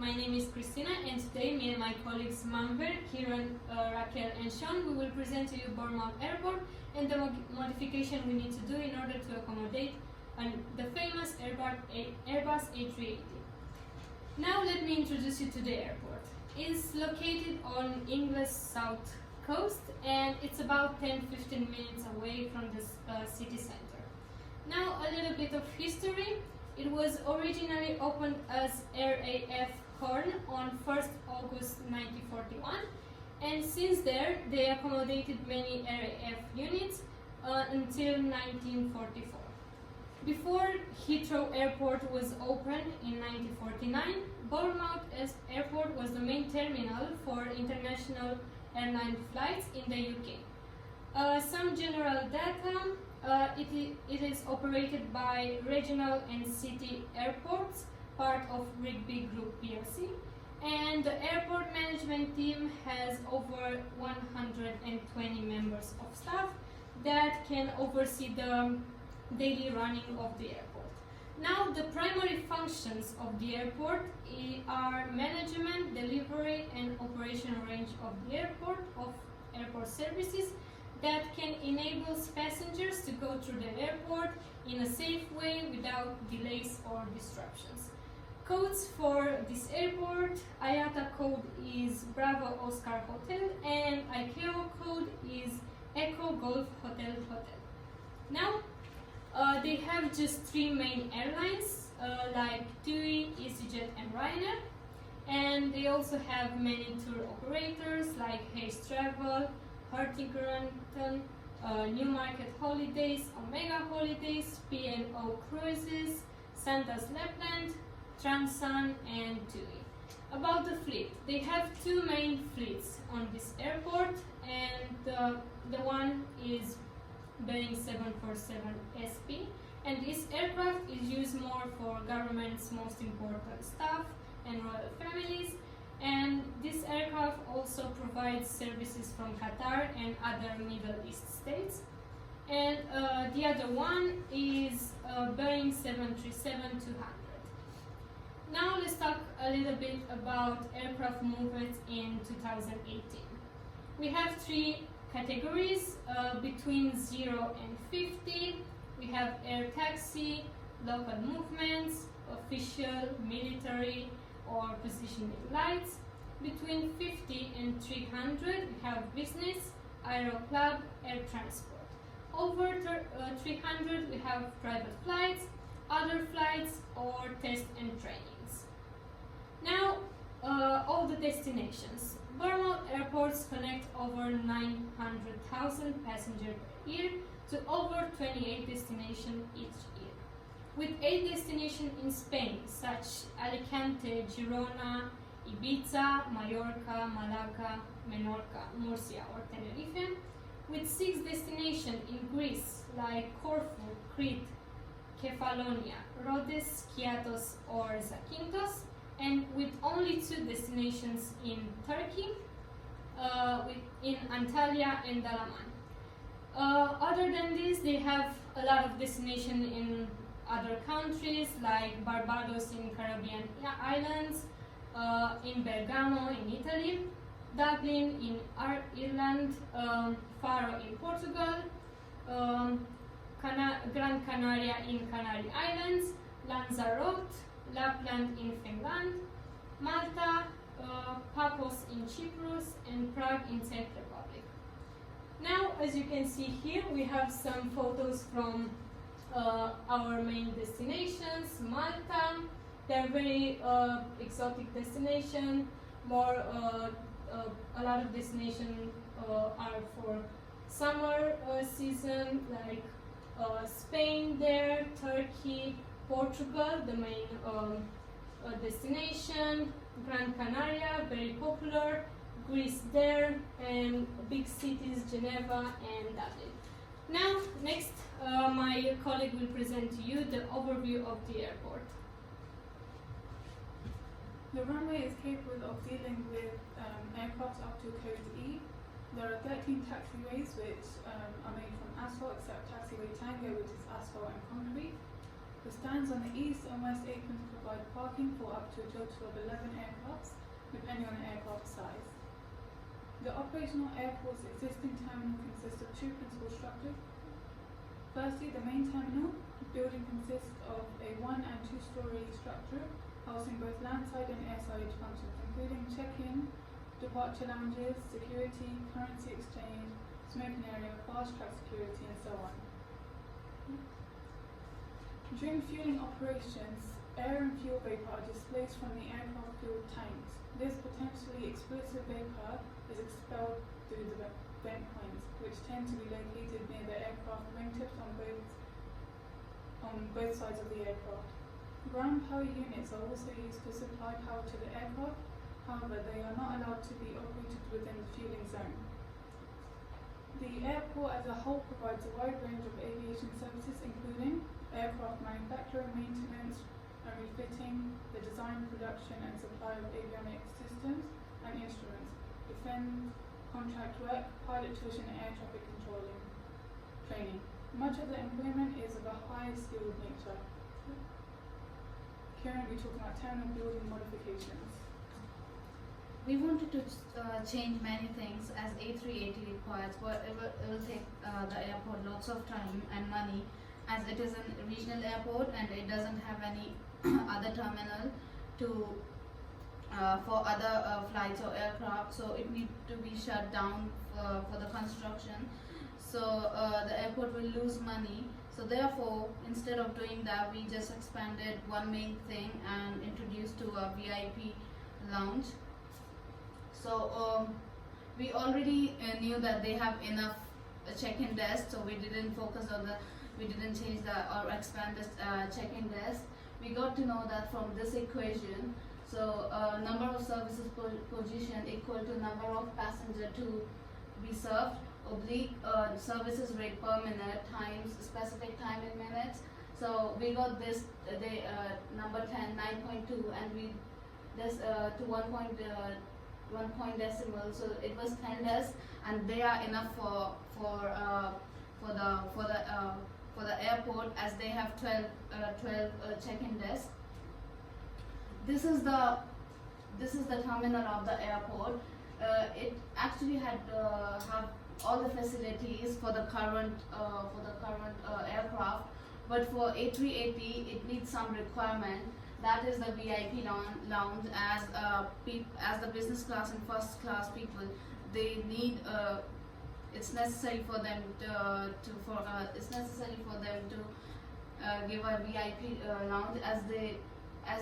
My name is Cristina, and today me and my colleagues Manveer, Kiran, Raquel and Shawn, we will present to you Bournemouth Airport and the modification we need to do in order to accommodate the famous Airbus A380. Now let me introduce you to the airport. It's located on England's south coast and it's about 10-15 minutes away from the city center. Now a little bit of history. It was originally opened as RAF Horn on 1st August 1941, and since there they accommodated many RAF units until 1944. Before Heathrow Airport was opened in 1949, Bournemouth Airport was the main terminal for international airline flights in the UK. Some general data. It is operated by regional and city airports, part of Rigby Group plc, and the airport management team has over 120 members of staff that can oversee the daily running of the airport. Now, the primary functions of the airport are management, delivery and operational range of the airport, of airport services that can enable passengers to go through the airport in a safe way without delays or disruptions. Codes for this airport: IATA code is Bravo Oscar Hotel and ICAO code is Echo Golf Hotel Hotel. Now, they have just three main airlines like TUI, EasyJet and Ryanair, and they also have many tour operators like Hayes Travel, Hartington, Newmarket Holidays, Omega Holidays, P&O Cruises, Santa's Lapland, Transun and TUI. About the fleet, they have two main fleets on this airport, and the one is Boeing 747 SP, and this aircraft is used more for government's most important staff and royal families, and this aircraft also provides services from Qatar and other Middle East states. And the other one is Boeing 737-200. Now let's talk a little bit about aircraft movements in 2018. We have three categories between 0 and 50. We have air taxi, local movements, official, military, or positioning lights. Between 50 and 300 we have business, aero club, air transport. Over 300 we have private flights, other flights, or test and trainings. Now all the destinations. Bournemouth airports connect over 900,000 passengers per year to over 28 destinations each year, with 8 destinations in Spain, such Alicante, Girona, Ibiza, Mallorca, Malaga, Menorca, Murcia or Tenerife, with 6 destinations in Greece, like Corfu, Crete, Kefalonia, Rhodes, Skiathos or Zakynthos, and with only 2 destinations in Turkey, in Antalya and Dalaman. Other than this, they have a lot of destinations in other countries like Barbados in Caribbean islands, in Bergamo in Italy, Dublin in Ireland, Faro in Portugal, Gran Canaria in Canary Islands, Lanzarote, Lapland in Finland, Malta, Paphos in Cyprus, and Prague in Czech Republic. Now, as you can see here, we have some photos from our main destinations. Malta, they're very exotic destination. A lot of destinations are for summer season, like Spain there, Turkey, Portugal, the main destination, Gran Canaria, very popular, Greece there, and big cities, Geneva and Dublin. Now, next, my colleague will present to you the overview of the airport. The runway is capable of dealing with aircraft up to code E. There are 13 taxiways which are made from asphalt, except taxiway Tango, which is asphalt and concrete. The stands on the east and west aprons provide parking for up to a total of 11 aircrafts, depending on the aircraft size. The operational airport's existing terminal consists of two principal structures. Firstly, the main terminal building consists of a 1 and 2 story structure housing both landside and airside functions, including check-in, departure lounges, security, currency exchange, smoking area, fast track security, and so on. During fueling operations, air and fuel vapour are displaced from the aircraft fuel tanks. This potentially explosive vapour is expelled through the vent points, which tend to be located near the aircraft wingtips on both sides of the aircraft. Ground power units are also used to supply power to the aircraft, however they are not allowed to be operated within the fueling zone. The airport as a whole provides a wide range of aviation services, including aircraft manufacture, maintenance and refitting, the design, production and supply of avionics systems and instruments, defence, contract work, pilot tuition and air traffic controlling training. Much of the employment is of a high skilled nature. Kiran will be talking about terminal building modifications. We wanted to change many things as A380 requires, but it will take the airport lots of time and money, as it is a regional airport and it doesn't have any other terminal to for other flights or aircraft, so it needs to be shut down for the construction. So the airport will lose money. So therefore, instead of doing that, we just expanded one main thing and introduced to a VIP lounge. So we already knew that they have enough check-in desk, so we didn't focus on we didn't change or expand this check-in desk. We got to know that from this equation, so number of services per position equal to number of passenger to be served, oblique services rate per minute times specific time in minutes. So we got this number 10, 9.2, and we this to 1 point decimal, so it was 10 desks, and they are enough for the airport, as they have 12 check-in desks. This is the terminal of the airport. It actually had have all the facilities for the current aircraft, but for A380 it needs some requirement. That is the VIP lounge, as the business class and first class people, they need it's necessary for them to give a VIP lounge, as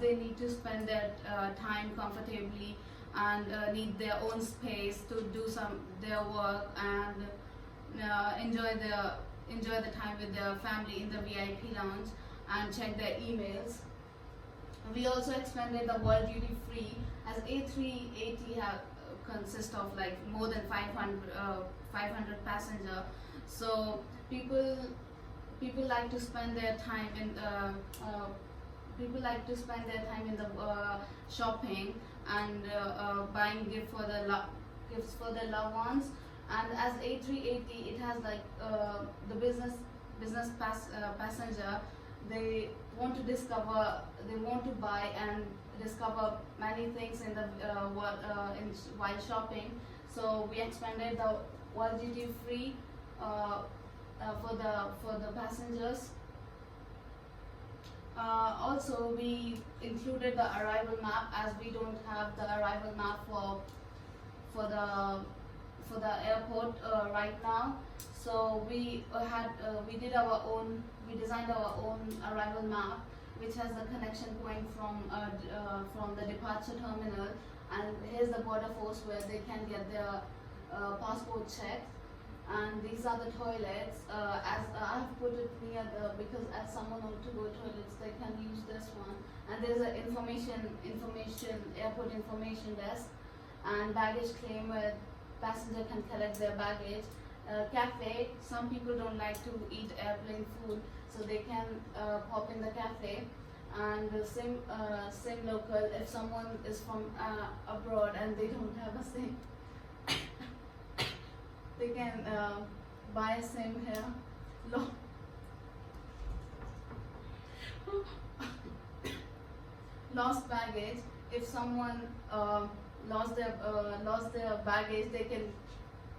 they need to spend their time comfortably and need their own space to do their work and enjoy the time with their family in the VIP lounge and check their emails. We also expanded the world duty free, as A380 consists of like more than 500 passenger. So people like to spend their time in the shopping and buying gifts for their loved ones. And as A380, it has like the business passenger. They want to buy and discover many things in the while shopping. So we expanded the world duty free for the passengers. Also, we included the arrival map, as we don't have the arrival map for the airport right now. So we designed our own arrival map, which has the connection point from the departure terminal, and here's the border force where they can get their passport checked. And these are the toilets. As I have put it near because as someone wants to go toilets, they can use this one. And there's an airport information desk, and baggage claim where passenger can collect their baggage. Cafe, some people don't like to eat airplane food, so they can pop in the cafe. And the SIM local, if someone is from abroad and they don't have a SIM, they can buy a SIM here. lost baggage. If someone lost their baggage, they can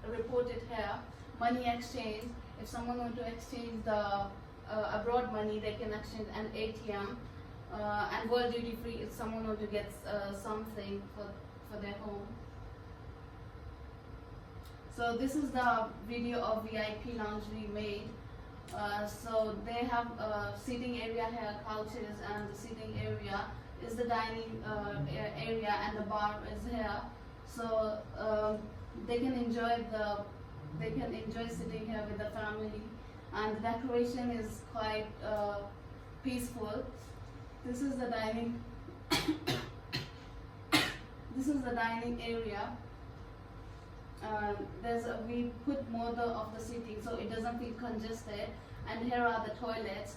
report it here. Money exchange. If someone want to exchange the abroad money, they can exchange an ATM. And world duty free. If someone want to get something for their home. So this is the video of VIP lounge we made. So they have seating area here, couches, and the seating area is the dining area, and the bar is here. So they can enjoy sitting here with the family, and the decoration is quite peaceful. This is the dining. This is the dining area. We put more of the seating so it doesn't feel congested, and here are the toilets.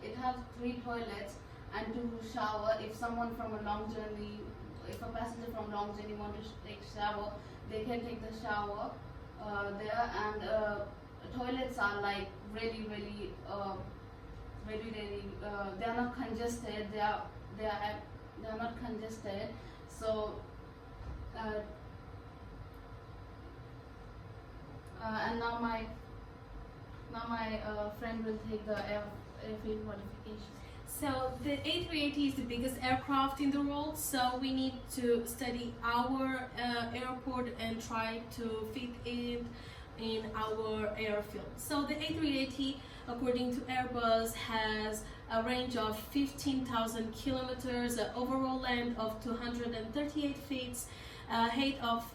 It has 3 toilets and 2 shower. If someone from a long journey, if a passenger from long journey want to take shower, they can take the shower there. And toilets are like really they are not congested. They are not congested. So. And now my friend will take the airfield modification. So the A380 is the biggest aircraft in the world, so we need to study our airport and try to fit it in our airfield. So the A380, according to Airbus, has a range of 15,000 kilometers, an overall length of 238 feet, height of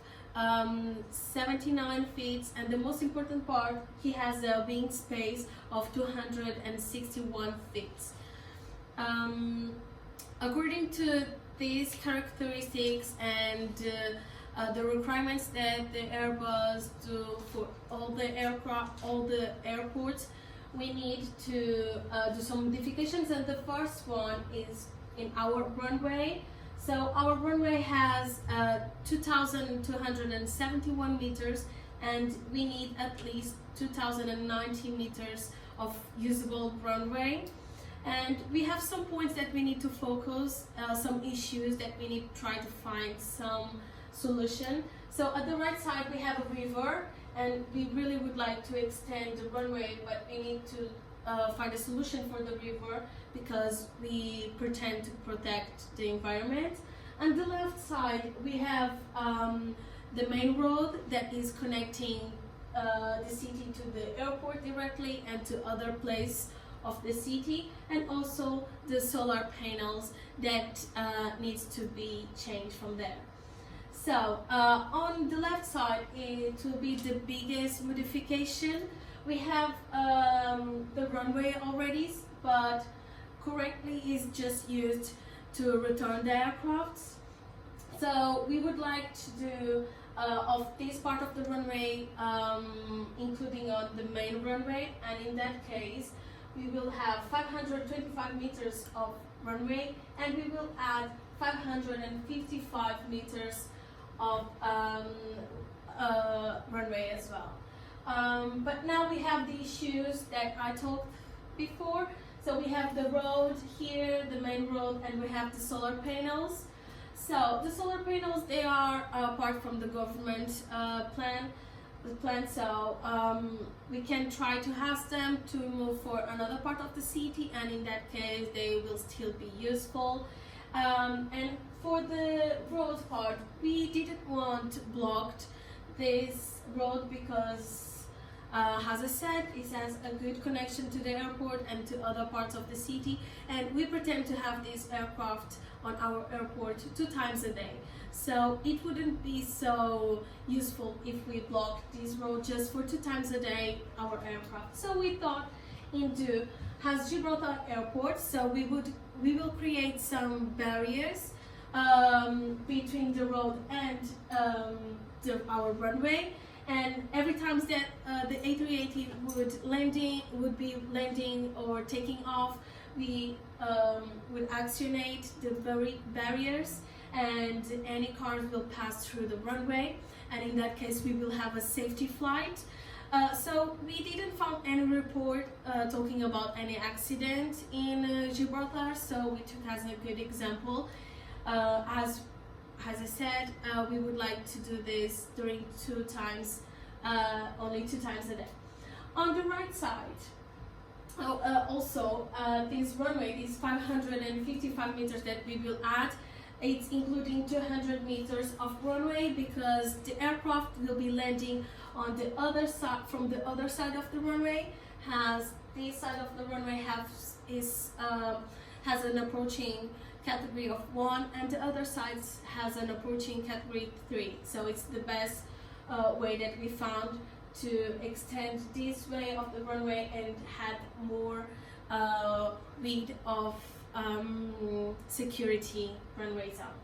79 feet, and the most important part, he has a wing space of 261 feet. According to these characteristics and the requirements that the Airbus do for all the aircraft, all the airports, we need to do some modifications, and the first one is in our runway. So our runway has 2,271 meters, and we need at least 2,090 meters of usable runway. And we have some points that we need to focus, some issues that we need to try to find some solution. So at the right side we have a river, and we really would like to extend the runway, but we need to find a solution for the river because we pretend to protect the environment. On the left side we have the main road that is connecting the city to the airport directly and to other places of the city, and also the solar panels that needs to be changed from there. So on the left side it will be the biggest modification. We have the runway already, but correctly is just used to return the aircrafts. So we would like to do of this part of the runway, including on the main runway, and in that case we will have 525 meters of runway, and we will add 555 meters of runway as well. But now we have the issues that I talked before. So we have the road here, the main road, and we have the solar panels. So the solar panels, they are apart from the government plan. So we can try to ask them to move for another part of the city, and in that case they will still be useful. And for the road part, we didn't want blocked this road because as I said, it has a good connection to the airport and to other parts of the city, and we pretend to have this aircraft on our airport 2 times a day. So it wouldn't be so useful if we block this road just for 2 times a day, our aircraft. So we thought into has Gibraltar Airport, so we will create some barriers between the road and our runway. And every time that the A380 would be landing or taking off, we would actionate the barriers, and any cars will pass through the runway, and in that case we will have a safety flight. So we didn't find any report talking about any accident in Gibraltar, so we took as a good example. As I said, we would like to do this during only two times a day. On the right side, this runway, this 555 meters that we will add, it's including 200 meters of runway because the aircraft will be landing on the other side, from the other side of the runway. This side of the runway has an approaching category of 1, and the other side has an approaching category 3. So it's the best way that we found to extend this way of the runway and had more width of security runway zone.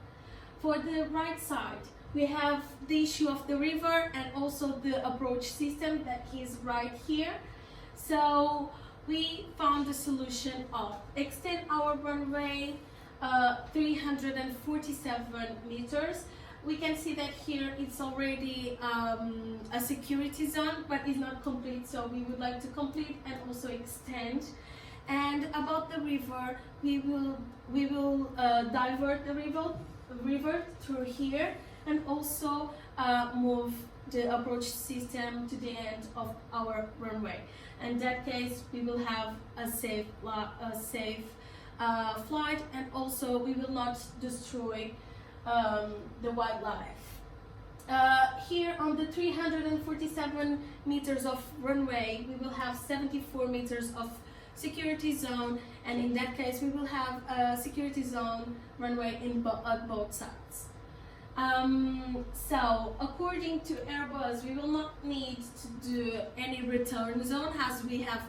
For the right side, we have the issue of the river and also the approach system that is right here. So we found the solution of extend our runway 347 meters. We can see that here it's already a security zone, but it's not complete, so we would like to complete and also extend. And about the river, we will divert the river through here and also move the approach system to the end of our runway. In that case, we will have a safe flight, and also we will not destroy the wildlife. Here on the 347 meters of runway, we will have 74 meters of security zone, and in that case we will have a security zone runway at both sides. So according to Airbus, we will not need to do any return zone as we have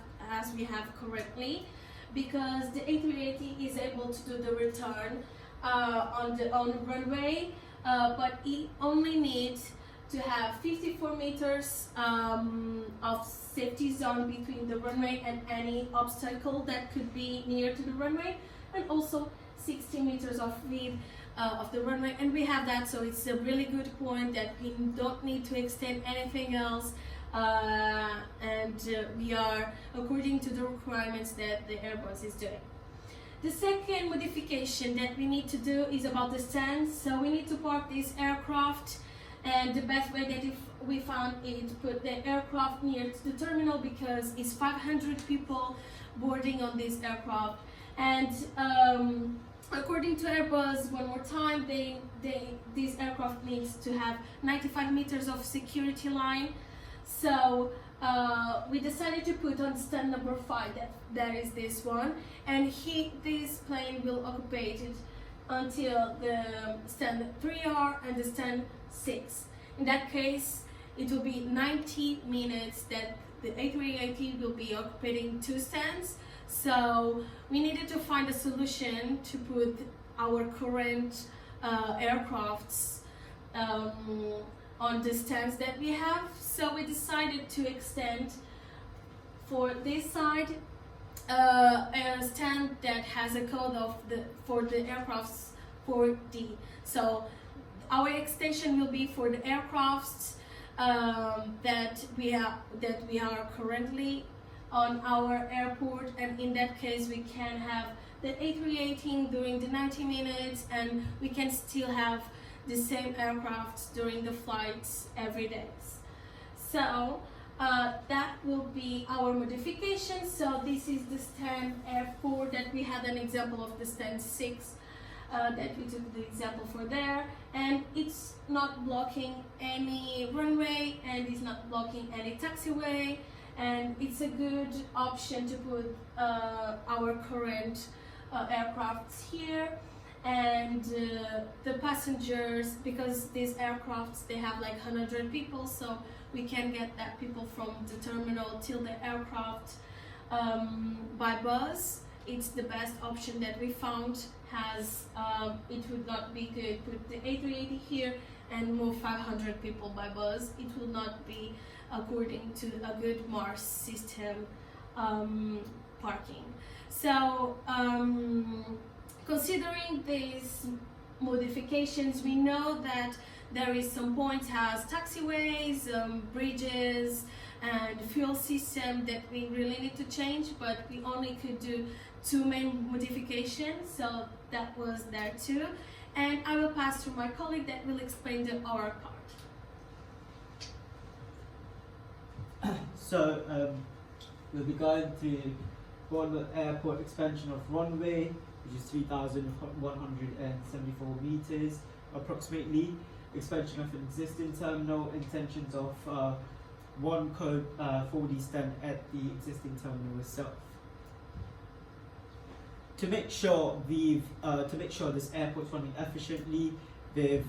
currently, because the A380 is able to do the return on the runway, but it only needs to have 54 meters of safety zone between the runway and any obstacle that could be near to the runway, and also 60 meters of width of the runway, and we have that. So it's a really good point that we don't need to extend anything else, and we are according to the requirements that the Airbus is doing. The second modification that we need to do is about the stands. So we need to park this aircraft, and the best way that we found is to put the aircraft near to the terminal, because it's 500 people boarding on this aircraft. And according to Airbus, one more time, this aircraft needs to have 95 meters of security line. So we decided to put on stand number 5, that is this one, and this plane will occupy it until the stand 3R and the stand 6. In that case, it will be 90 minutes that the A380 will be occupying 2 stands. So we needed to find a solution to put our current aircrafts on the stands that we have. So we decided to extend for this side a stand that has a code for the aircrafts 4D. So our extension will be for the aircrafts that we are currently on our airport, and in that case we can have the A380 during the 90 minutes, and we can still have the same aircraft during the flights every day. So that will be our modification. So this is the stand F4 that we had an example of, the stand 6 that we took the example for there, and it's not blocking any runway and it's not blocking any taxiway, and it's a good option to put our current aircrafts here. And the passengers, because these aircrafts, they have like 100 people, so we can get that people from the terminal till the aircraft by bus. It's the best option that we found. It would not be good put the A380 here and move 500 people by bus. It will not be according to a good Mars system parking. So considering these modifications, we know that there is some points as taxiways, bridges, and fuel system that we really need to change, but we only could do 2 main modifications, so that was there too. And I will pass to my colleague that will explain the our part. So we'll be going to Bournemouth Airport expansion of runway, which is 3,174 meters approximately. Expansion of an existing terminal, intentions of one code 4D stand at the existing terminal itself. To make sure this airport's running efficiently, they've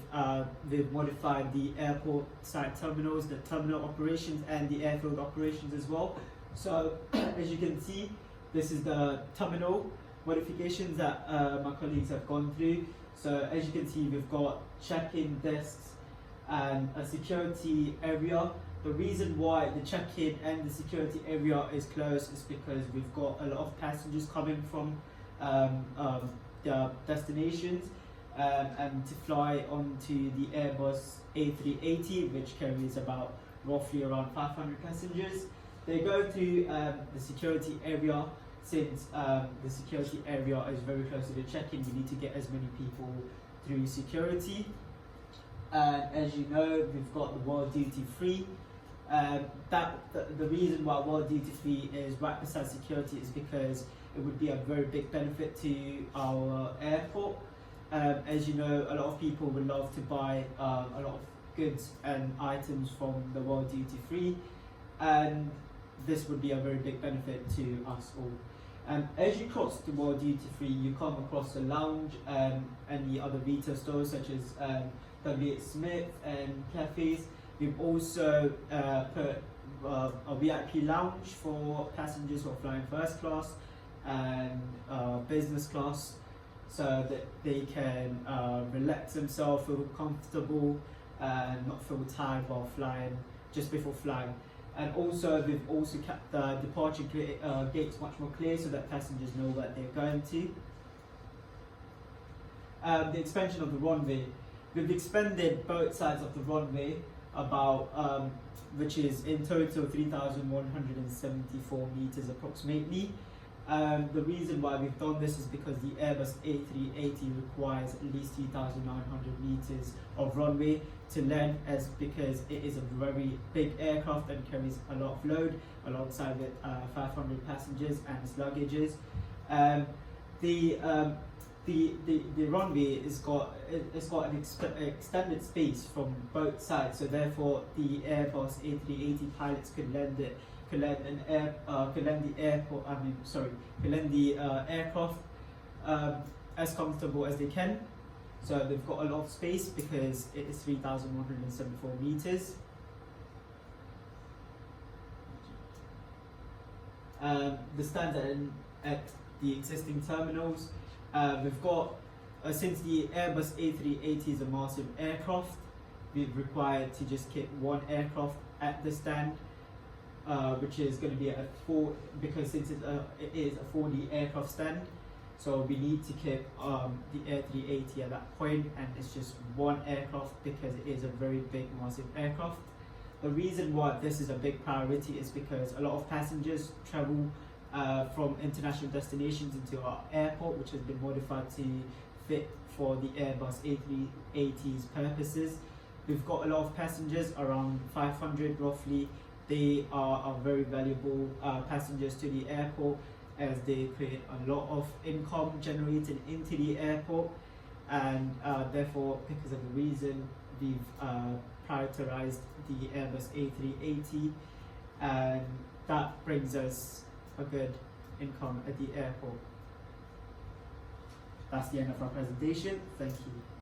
modified the airport side terminals, the terminal operations, and the airfield operations as well. So as you can see, this is the terminal modifications that my colleagues have gone through. So as you can see, we've got check-in desks and a security area. The reason why the check-in and the security area is closed is because we've got a lot of passengers coming from their destinations and to fly onto the Airbus A380, which carries about roughly around 500 passengers. They go through the security area. Since the security area is very close to the check-in, we need to get as many people through security. And as you know, we've got the World Duty Free. The reason why World Duty Free is right beside security is because it would be a very big benefit to our airport. As you know, a lot of people would love to buy a lot of goods and items from the World Duty Free, and this would be a very big benefit to us all. As you cross the World Duty Free, you come across a lounge and the other retail stores such as W.H. Smith and cafes. We've also put a VIP lounge for passengers who are flying first class and business class, so that they can relax themselves, feel comfortable, and not feel tired while flying, just before flying. And also, we've also kept the departure gates much more clear so that passengers know where they're going to. The expansion of the runway. We've expanded both sides of the runway about, which is in total 3,174 meters approximately. The reason why we've done this is because the Airbus A380 requires at least 3,900 meters of runway to land, as because it is a very big aircraft and carries a lot of load alongside with 500 passengers and its luggages. The runway has got an extended space from both sides, so therefore the Airbus A380 pilots could land the aircraft as comfortable as they can. So they've got a lot of space because it is 3,174 meters. The stands at the existing terminals. We've got, since the Airbus A380 is a massive aircraft, we've required to just keep one aircraft at the stand, which is going to be because since it is a 4D aircraft stand, so we need to keep the A380 at that point, and it's just one aircraft because it is a very big, massive aircraft. The reason why this is a big priority is because a lot of passengers travel from international destinations into our airport, which has been modified to fit for the Airbus A380's purposes. We've got a lot of passengers, around 500 roughly. They are very valuable passengers to the airport, as they create a lot of income generated into the airport, and therefore, because of the reason, we've prioritized the Airbus A380, and that brings us a good income at the airport. That's the end of our presentation. Thank you.